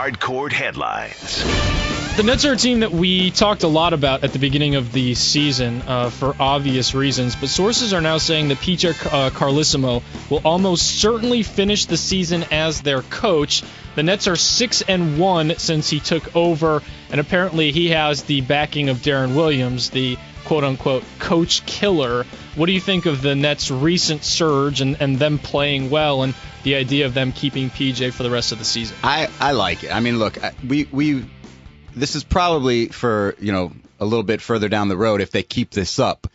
Hardcourt Headlines. The Nets are a team that we talked a lot about at the beginning of the season for obvious reasons, but sources are now saying that PJ Carlesimo will almost certainly finish the season as their coach. The Nets are 6-1 since he took over, and apparently he has the backing of Darren Williams, the quote-unquote coach killer. What do you think of the Nets' recent surge and them playing well and the idea of them keeping PJ for the rest of the season? I like it. I mean, look, this is probably for, a little bit further down the road if they keep this up.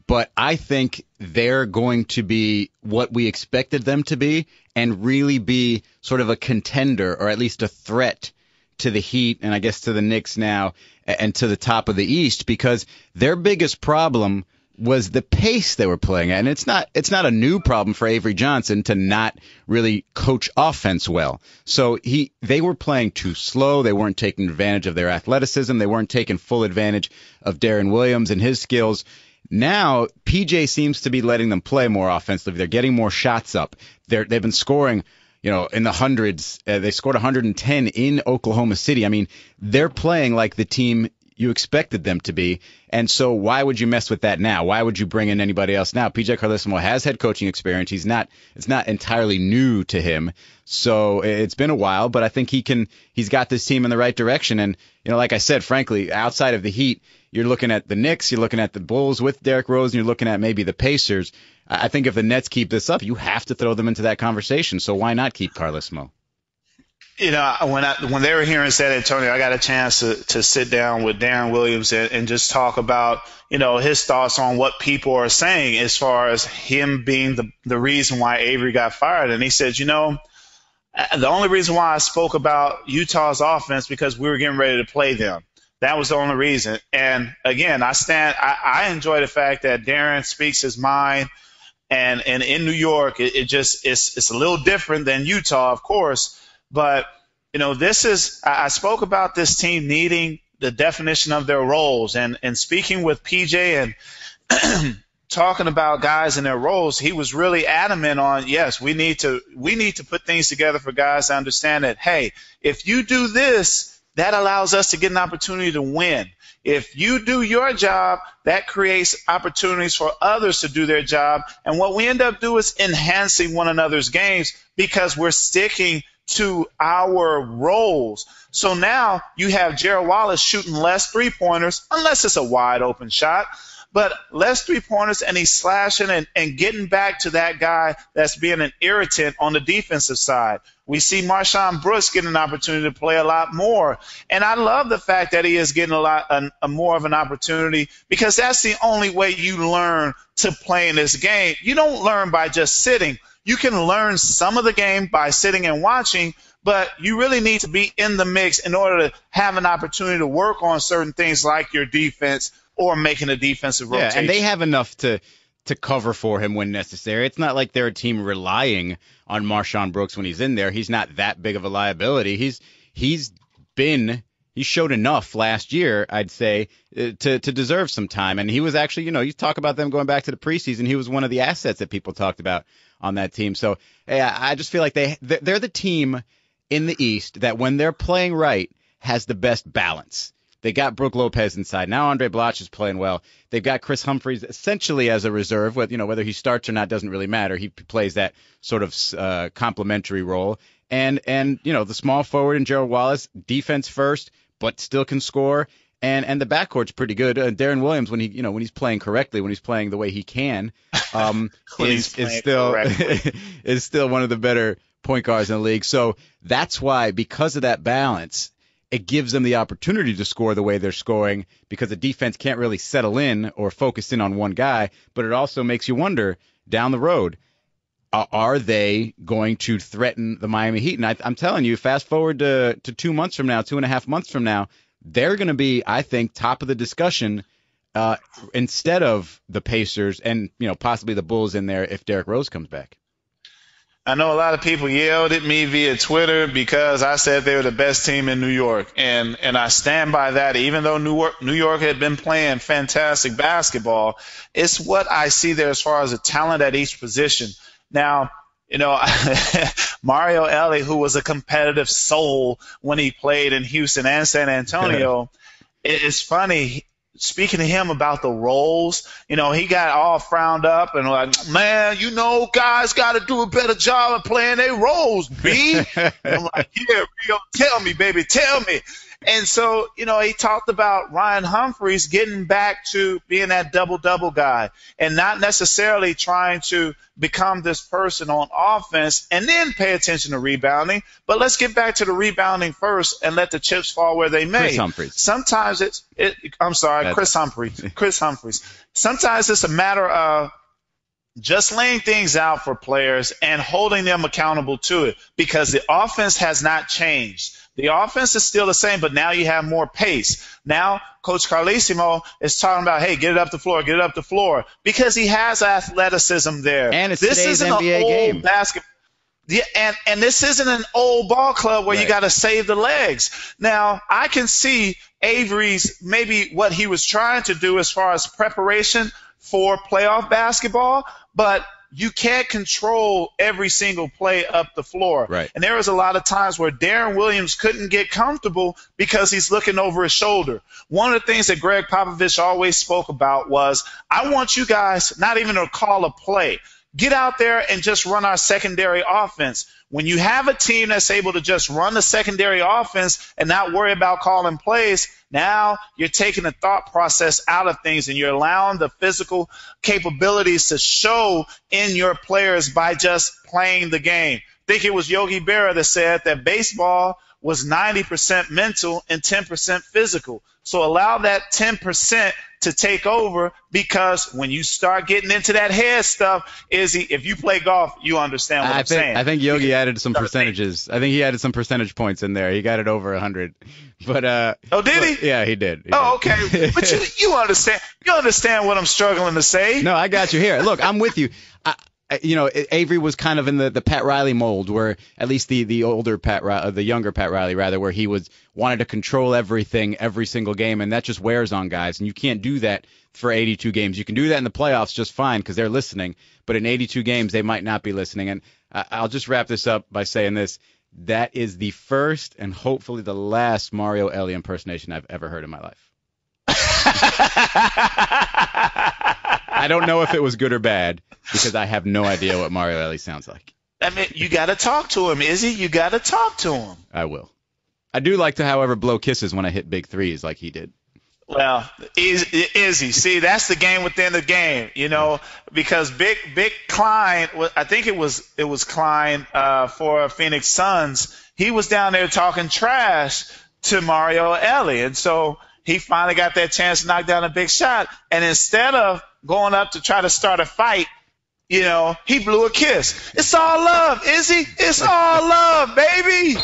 But I think they're going to be what we expected them to be and really be sort of a contender or at least a threat to the Heat and I guess to the Knicks now and to the top of the East, because their biggest problem was the pace they were playing at. And it's not a new problem for Avery Johnson to not really coach offense well. So they were playing too slow. They weren't taking advantage of their athleticism. They weren't taking full advantage of Darren Williams and his skills. Now, PJ seems to be letting them play more offensively. They're getting more shots up. They've been scoring, in the hundreds. They scored 110 in Oklahoma City. I mean, they're playing like the team you expected them to be. And so why would you mess with that now? Why would you bring in anybody else now? PJ Carlesimo has head coaching experience. It's not entirely new to him. So it's been a while, but I think he's got this team in the right direction. And, like I said, frankly, outside of the Heat, you're looking at the Knicks, you're looking at the Bulls with Derrick Rose, and you're looking at maybe the Pacers. I think if the Nets keep this up, you have to throw them into that conversation. So why not keep Carlesimo? When they were here in San Antonio, I got a chance to sit down with Darren Williams and just talk about, his thoughts on what people are saying as far as him being the reason why Avery got fired. And he said, the only reason why I spoke about Utah's offense because we were getting ready to play them. That was the only reason. And again, I enjoy the fact that Darren speaks his mind. And in New York, it's a little different than Utah, of course. But, I spoke about this team needing the definition of their roles. And speaking with PJ and talking about guys in their roles, he was really adamant on, yes, we need to put things together for guys to understand that, hey, if you do this, that allows us to get an opportunity to win. If you do your job, that creates opportunities for others to do their job. And what we end up doing is enhancing one another's games because we're sticking to our roles. So now you have Gerald Wallace shooting less three-pointers, unless it's a wide-open shot, but less three-pointers, and he's slashing and getting back to that guy that's being an irritant on the defensive side. We see Marshawn Brooks getting an opportunity to play a lot more. And I love the fact that he is getting a more of an opportunity because that's the only way you learn to play in this game. You don't learn by just sitting. You can learn some of the game by sitting and watching, but you really need to be in the mix in order to have an opportunity to work on certain things like your defense or making a defensive rotation. Yeah, and they have enough to cover for him when necessary. It's not like they're a team relying on Marshawn Brooks when he's in there. He's not that big of a liability. He showed enough last year, I'd say, to deserve some time. And he was actually, you talk about them going back to the preseason. He was one of the assets that people talked about on that team. So I just feel like they're the team in the East that when they're playing right has the best balance. They got Brook Lopez inside. Now Andre Blatche is playing well. They've got Chris Humphries essentially as a reserve. Whether he starts or not doesn't really matter. He plays that sort of complementary role. And the small forward in Gerald Wallace, defense first, but still can score. And the backcourt's pretty good. Darren Williams, when he's playing correctly, when he's playing the way he can, is still one of the better point guards in the league. So that's why, because of that balance, it gives them the opportunity to score the way they're scoring because the defense can't really settle in or focus in on one guy. But it also makes you wonder down the road, are they going to threaten the Miami Heat? And I'm telling you, fast forward to 2 months from now, 2.5 months from now, they're going to be, I think, top of the discussion instead of the Pacers and possibly the Bulls in there if Derrick Rose comes back. I know a lot of people yelled at me via Twitter because I said they were the best team in New York, and I stand by that. Even though New York had been playing fantastic basketball, it's what I see there as far as the talent at each position. Now, You know, Mario Ellie, who was a competitive soul when he played in Houston and San Antonio, it's funny. Speaking to him about the roles, you know, he got all frowned up and like, man, you know, guys got to do a better job of playing their roles, B. And I'm like, yeah, Rio, tell me, baby, tell me. And so, you know, he talked about Ryan Humphreys getting back to being that double-double guy and not necessarily trying to become this person on offense and then pay attention to rebounding. But let's get back to the rebounding first and let the chips fall where they may. Chris Humphreys. Sometimes Chris Humphreys. Sometimes it's a matter of just laying things out for players and holding them accountable to it because the offense has not changed. The offense is still the same, but now you have more pace. Now, Coach Carlesimo is talking about, hey, get it up the floor, because he has athleticism there. And it's today's NBA game. Basketball. Yeah, and this isn't an old ball club where you got to save the legs. Now, I can see Avery's maybe what he was trying to do as far as preparation for playoff basketball, but you can't control every single play up the floor. Right. And there was a lot of times where Darren Williams couldn't get comfortable because he's looking over his shoulder. One of the things that Greg Popovich always spoke about was, I want you guys not even to call a play. Get out there and just run our secondary offense. When you have a team that's able to just run the secondary offense and not worry about calling plays, now you're taking the thought process out of things and you're allowing the physical capabilities to show in your players by just playing the game. I think it was Yogi Berra that said that baseball was 90% mental and 10% physical. So allow that 10% to take over, because when you start getting into that head stuff, if you play golf, you understand what I'm saying. I think Yogi added some percentages. I think he added some percentage points in there. He got it over 100. But did he? Yeah, he did. Okay. But you understand. You understand what I'm struggling to say. No, I got you here. Look, I'm with you. Avery was kind of in the Pat Riley mold, where at least the older the younger Pat Riley rather, where he wanted to control everything every single game, and that just wears on guys. And you can't do that for 82 games. You can do that in the playoffs just fine because they're listening, but in 82 games they might not be listening. And I'll just wrap this up by saying this: that is the first and hopefully the last Mario Ellie impersonation I've ever heard in my life. I don't know if it was good or bad because I have no idea what Mario Ellie sounds like. I mean, you got to talk to him, Izzy. You got to talk to him. I will. I do like to, however, blow kisses when I hit big threes like he did. Well, Izzy, see, that's the game within the game, because Big Klein, I think it was Klein for Phoenix Suns. He was down there talking trash to Mario Ellie, and so he finally got that chance to knock down a big shot. And instead of going up to try to start a fight, he blew a kiss. It's all love, Izzy. It's all love, baby.